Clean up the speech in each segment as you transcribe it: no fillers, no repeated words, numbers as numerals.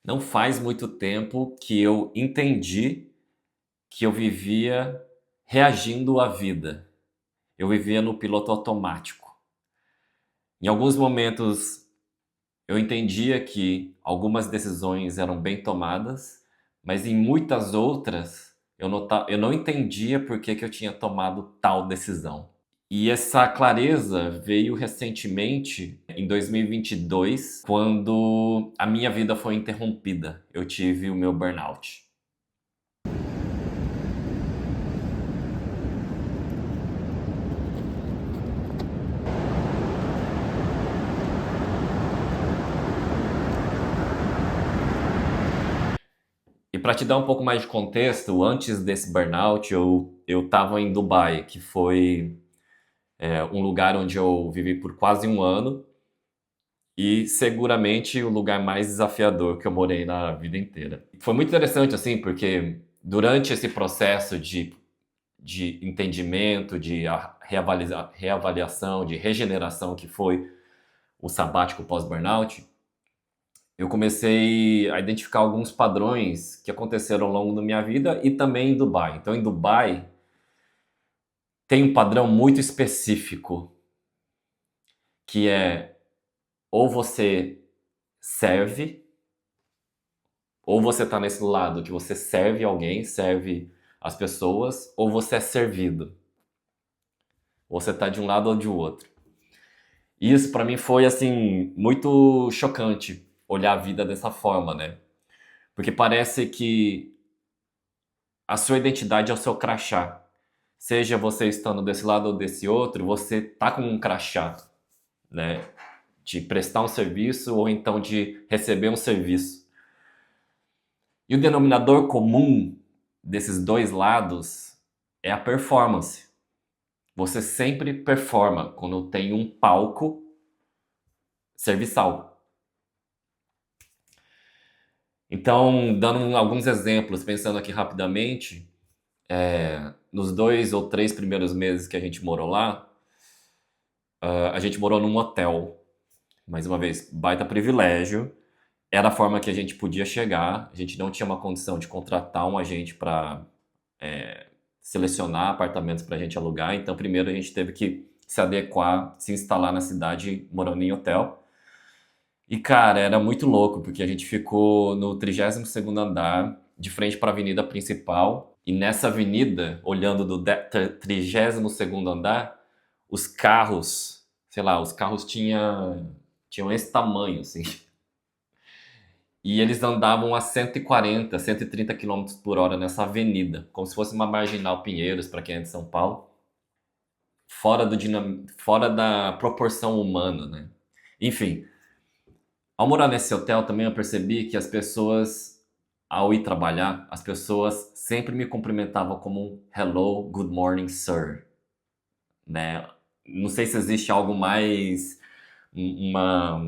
Não faz muito tempo que eu entendi que eu vivia reagindo à vida. Eu vivia no piloto automático. Em alguns momentos eu entendia que algumas decisões eram bem tomadas, mas em muitas outras eu não entendia por que que eu tinha tomado tal decisão. E essa clareza veio recentemente, em 2022, quando a minha vida foi interrompida. Eu tive o meu burnout. E para te dar um pouco mais de contexto, antes desse burnout, eu estava em Dubai, que foi um lugar onde eu vivi por quase um ano e seguramente o lugar mais desafiador que eu morei na vida inteira. Foi muito interessante, assim, porque durante esse processo de entendimento, reavaliação, de regeneração que foi o sabático pós-burnout, eu comecei a identificar alguns padrões que aconteceram ao longo da minha vida e também em Dubai. Então, em Dubai, tem um padrão muito específico, que é ou você serve, ou você está nesse lado que você serve alguém, serve as pessoas, ou você é servido. Ou você está de um lado ou de outro. E isso para mim foi assim muito chocante olhar a vida dessa forma, né? Porque parece que a sua identidade é o seu crachá. Seja você estando desse lado ou desse outro, você tá com um crachá, né? De prestar um serviço ou então de receber um serviço. E o denominador comum desses dois lados é a performance. Você sempre performa quando tem um palco serviçal. Então, dando alguns exemplos, pensando aqui rapidamente, nos 2 ou 3 primeiros meses que a gente morou lá, a gente morou num hotel. Mais uma vez, baita privilégio. Era a forma que a gente podia chegar. A gente não tinha uma condição de contratar um agente para selecionar apartamentos para a gente alugar. Então, primeiro a gente teve que se adequar, se instalar na cidade, morando em hotel. E, cara, era muito louco, porque a gente ficou no 32º andar, de frente para a avenida principal. E nessa avenida, olhando do 32º andar, os carros, sei lá, os carros tinham esse tamanho, assim. E eles andavam a 140, 130 quilômetros por hora nessa avenida, como se fosse uma Marginal Pinheiros, para quem é de São Paulo, fora da proporção humana, né? Enfim, ao morar nesse hotel também eu percebi que as pessoas, ao ir trabalhar, as pessoas sempre me cumprimentavam como um hello, good morning, sir, né? Não sei se existe algo mais, uma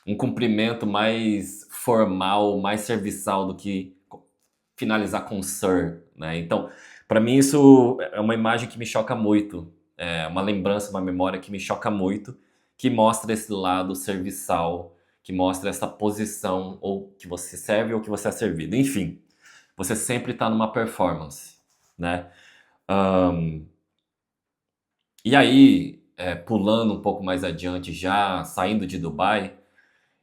um cumprimento mais formal, mais serviçal do que finalizar com Sir, né? Então, para mim isso é uma imagem que me choca muito, é uma lembrança, uma memória que me choca muito, que mostra esse lado serviçal, que mostra essa posição ou que você serve ou que você é servido. Enfim, você sempre está numa performance, né? Ahn, e aí, pulando um pouco mais adiante já, saindo de Dubai,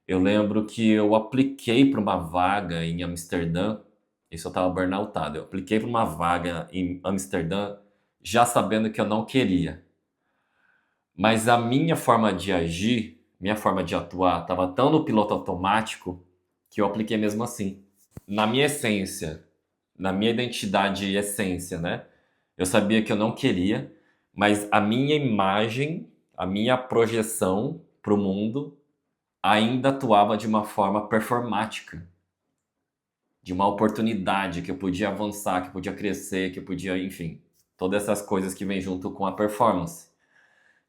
eu lembro que eu apliquei para uma vaga em Amsterdã, isso eu estava burnoutado. Eu apliquei para uma vaga em Amsterdã já sabendo que eu não queria. Mas a minha forma de agir, minha forma de atuar, estava tão no piloto automático que eu apliquei mesmo assim. Na minha essência, na minha identidade e essência, né? Eu sabia que eu não queria, mas a minha imagem, a minha projeção para o mundo ainda atuava de uma forma performática, de uma oportunidade que eu podia avançar, que eu podia crescer, que eu podia, enfim, todas essas coisas que vêm junto com a performance.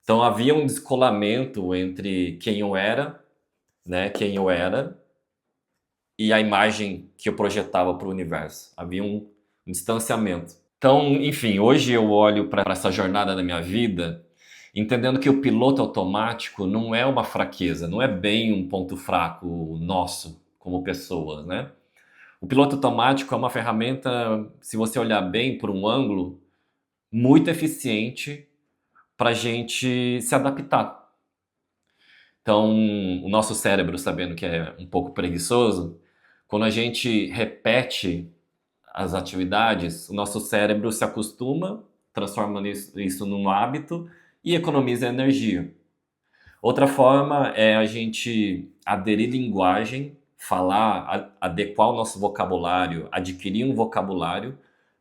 Então havia um descolamento entre quem eu era, né, quem eu era e a imagem que eu projetava para o universo. Havia um distanciamento. Então, enfim, hoje eu olho para essa jornada da minha vida entendendo que o piloto automático não é uma fraqueza, não é bem um ponto fraco nosso como pessoas, né? O piloto automático é uma ferramenta, se você olhar bem por um ângulo, muito eficiente para a gente se adaptar. Então, o nosso cérebro, sabendo que é um pouco preguiçoso, quando a gente repete as atividades, o nosso cérebro se acostuma, transforma isso num hábito e economiza energia. Outra forma é a gente aderir linguagem, falar, adequar o nosso vocabulário, adquirir um vocabulário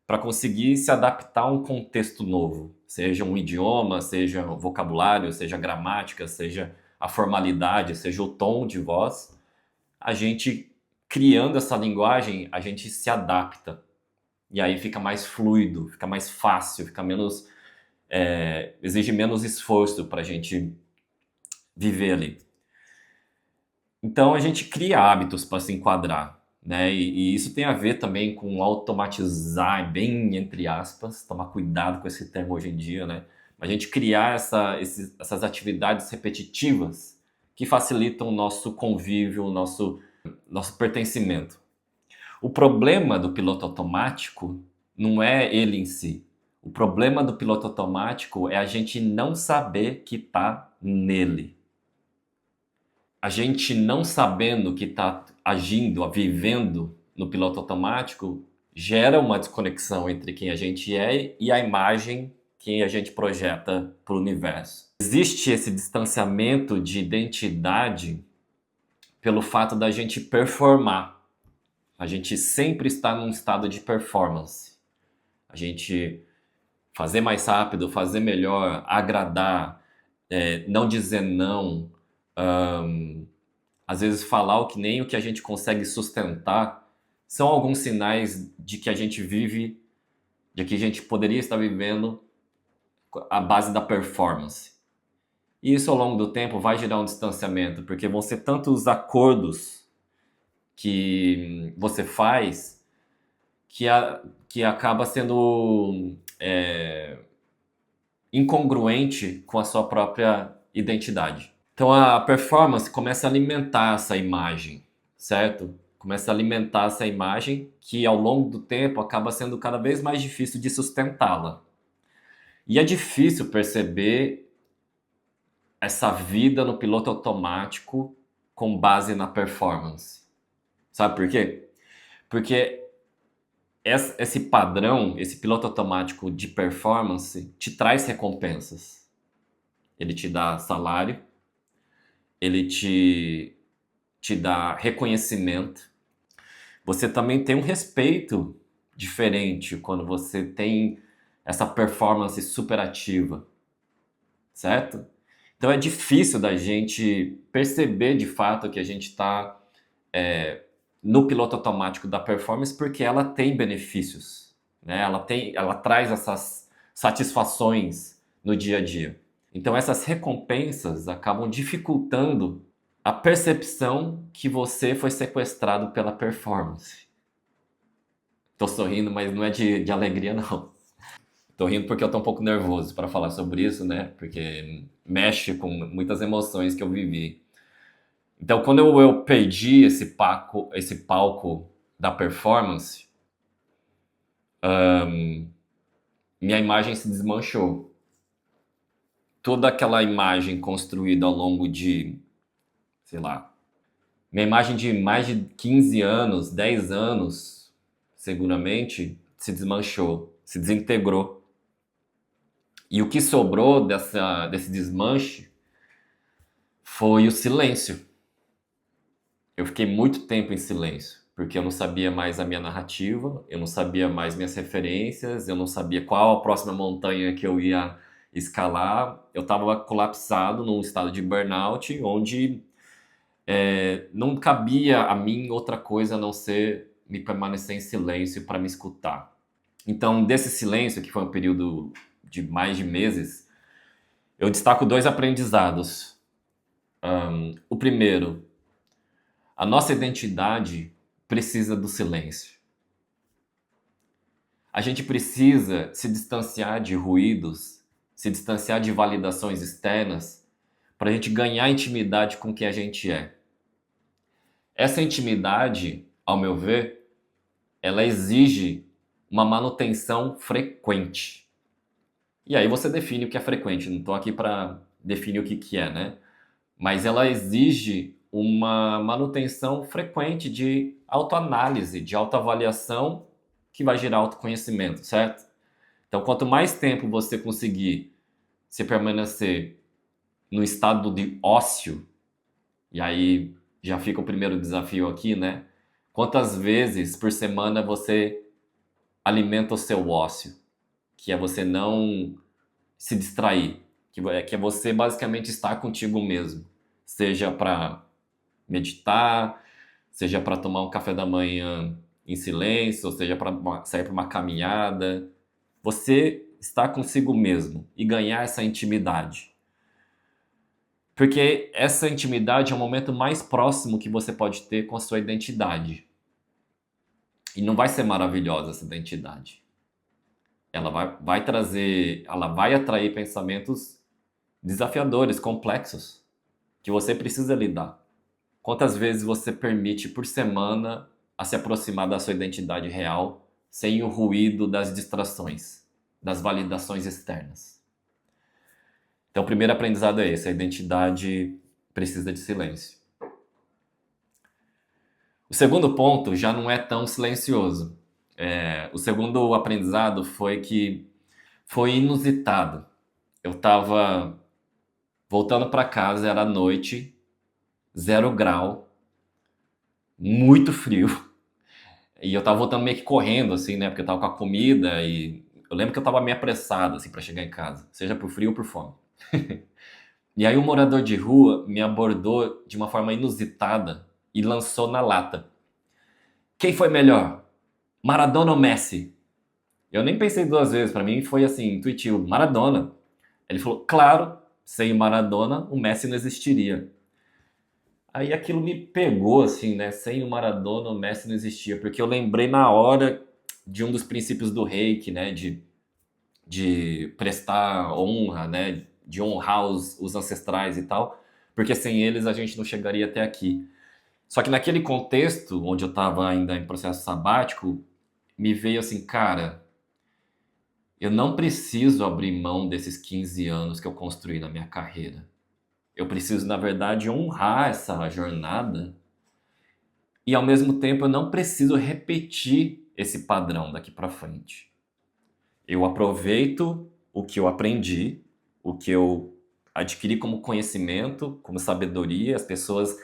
para conseguir se adaptar a um contexto novo, seja um idioma, seja o vocabulário, seja a gramática, seja a formalidade, seja o tom de voz. A gente criando essa linguagem, a gente se adapta. E aí fica mais fluido, fica mais fácil, fica menos, exige menos esforço para a gente viver ali. Então a gente cria hábitos para se enquadrar, né? E isso tem a ver também com automatizar, bem entre aspas, tomar cuidado com esse termo hoje em dia, né? A gente criar essas atividades repetitivas que facilitam o nosso convívio, o nosso pertencimento. O problema do piloto automático não é ele em si. O problema do piloto automático é a gente não saber que está nele. A gente não sabendo que está agindo, vivendo no piloto automático, gera uma desconexão entre quem a gente é e a imagem que a gente projeta para o universo. Existe esse distanciamento de identidade pelo fato da gente performar. A gente sempre está num estado de performance. A gente fazer mais rápido, fazer melhor, agradar, não dizer não, às vezes falar o que nem o que a gente consegue sustentar, são alguns sinais de que a gente vive, de que a gente poderia estar vivendo a base da performance. E isso ao longo do tempo vai gerar um distanciamento, porque vão ser tantos acordos que você faz que acaba sendo incongruente com a sua própria identidade. Então a performance começa a alimentar essa imagem, certo? Começa a alimentar essa imagem que ao longo do tempo acaba sendo cada vez mais difícil de sustentá-la. E é difícil perceber essa vida no piloto automático com base na performance. Sabe por quê? Porque esse padrão, esse piloto automático de performance, te traz recompensas. Ele te dá salário, ele te dá reconhecimento. Você também tem um respeito diferente quando você tem essa performance superativa, certo? Então é difícil da gente perceber de fato que a gente está no piloto automático da performance porque ela tem benefícios, né? Ela traz essas satisfações no dia a dia. Então essas recompensas acabam dificultando a percepção que você foi sequestrado pela performance. Tô sorrindo, mas não é de alegria, não. Tô rindo porque eu tô um pouco nervoso para falar sobre isso, né? Porque mexe com muitas emoções que eu vivi. Então, quando eu perdi esse palco da performance, minha imagem se desmanchou. Toda aquela imagem construída ao longo de, sei lá, minha imagem de mais de 15 anos, 10 anos, seguramente, se desmanchou, se desintegrou. E o que sobrou desse desmanche foi o silêncio. Eu fiquei muito tempo em silêncio, porque eu não sabia mais a minha narrativa, eu não sabia mais minhas referências, eu não sabia qual a próxima montanha que eu ia escalar. Eu estava colapsado num estado de burnout, onde não cabia a mim outra coisa a não ser me permanecer em silêncio para me escutar. Então, desse silêncio, que foi um período de mais de meses, eu destaco dois aprendizados. O primeiro, a nossa identidade precisa do silêncio. A gente precisa se distanciar de ruídos, se distanciar de validações externas, para a gente ganhar intimidade com quem a gente é. Essa intimidade, ao meu ver, ela exige uma manutenção frequente. E aí você define o que é frequente, não estou aqui para definir o que é, né? Mas ela exige uma manutenção frequente de autoanálise, de autoavaliação, que vai gerar autoconhecimento, certo? Então, quanto mais tempo você conseguir se permanecer no estado de ócio, e aí já fica o primeiro desafio aqui, né? Quantas vezes por semana você alimenta o seu ócio? Que é você não se distrair, que é você basicamente estar contigo mesmo, seja para meditar, seja para tomar um café da manhã em silêncio, ou seja para sair para uma caminhada, você estar consigo mesmo e ganhar essa intimidade. Porque essa intimidade é o momento mais próximo que você pode ter com a sua identidade. E não vai ser maravilhosa essa identidade. Ela vai trazer, ela vai atrair pensamentos desafiadores, complexos, que você precisa lidar. Quantas vezes você permite por semana a se aproximar da sua identidade real sem o ruído das distrações, das validações externas? Então, o primeiro aprendizado é esse: a identidade precisa de silêncio. O segundo ponto já não é tão silencioso. O segundo aprendizado foi que foi inusitado. Eu estava voltando para casa, era noite, 0 grau, muito frio. E eu tava voltando meio que correndo, assim, né? Porque eu tava com a comida e eu lembro que eu tava meio apressado, assim, para chegar em casa, seja por frio ou por fome. E aí um morador de rua me abordou de uma forma inusitada e lançou na lata: quem foi melhor, Maradona ou Messi? Eu nem pensei duas vezes, para mim foi assim, intuitivo: Maradona. Ele falou: claro, sem o Maradona, o Messi não existiria. Aí aquilo me pegou, assim, né? Sem o Maradona, o Messi não existia. Porque eu lembrei na hora de um dos princípios do Reiki, né? De prestar honra, né? De honrar os ancestrais e tal. Porque sem eles a gente não chegaria até aqui. Só que naquele contexto, onde eu estava ainda em processo sabático, me veio assim, cara, eu não preciso abrir mão desses 15 anos que eu construí na minha carreira. Eu preciso, na verdade, honrar essa jornada e, ao mesmo tempo, eu não preciso repetir esse padrão daqui para frente. Eu aproveito o que eu aprendi, o que eu adquiri como conhecimento, como sabedoria, as pessoas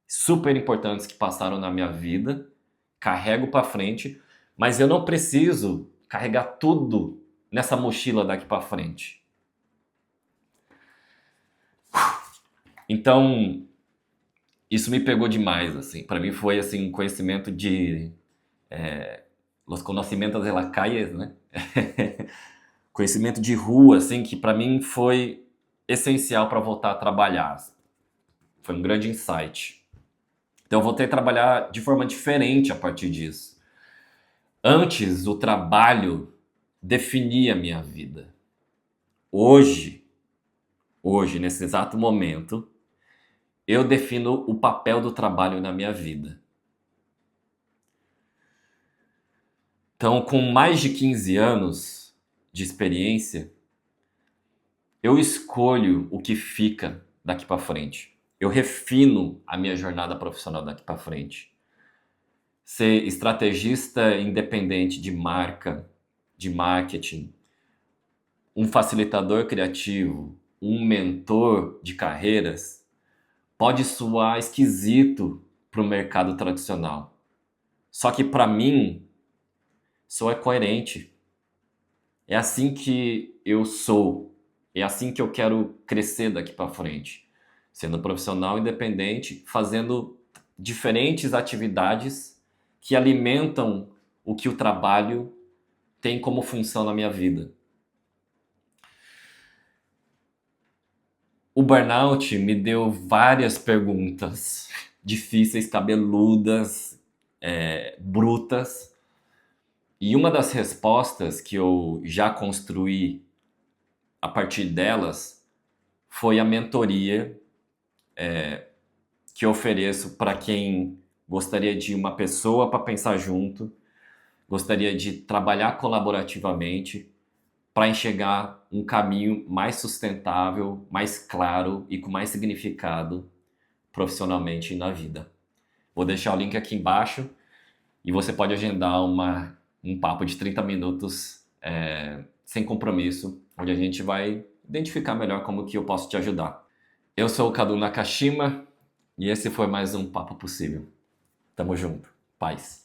super importantes que passaram na minha vida, carrego para frente, mas eu não preciso carregar tudo nessa mochila daqui para frente. Então, isso me pegou demais, assim. Para mim foi assim um conhecimento de los conhecimentos de la calle, né? Conhecimento de rua, assim, que para mim foi essencial para voltar a trabalhar. Foi um grande insight. Então eu voltei a trabalhar de forma diferente a partir disso. Antes, o trabalho definia a minha vida. Hoje, nesse exato momento, eu defino o papel do trabalho na minha vida. Então, com mais de 15 anos de experiência, eu escolho o que fica daqui para frente. Eu refino a minha jornada profissional daqui para frente. Ser estrategista independente de marca, de marketing, um facilitador criativo, um mentor de carreiras, pode soar esquisito para o mercado tradicional. Só que para mim, soa coerente. É assim que eu sou. É assim que eu quero crescer daqui para frente. Sendo profissional independente, fazendo diferentes atividades que alimentam o que o trabalho tem como função na minha vida. O burnout me deu várias perguntas difíceis, cabeludas, brutas. E uma das respostas que eu já construí a partir delas foi a mentoria que eu ofereço para quem gostaria de uma pessoa para pensar junto, gostaria de trabalhar colaborativamente para enxergar um caminho mais sustentável, mais claro e com mais significado profissionalmente na vida. Vou deixar o link aqui embaixo e você pode agendar um papo de 30 minutos sem compromisso, onde a gente vai identificar melhor como que eu posso te ajudar. Eu sou o Kadu Nakashima e esse foi mais um Papo Possível. Tamo junto. Paz.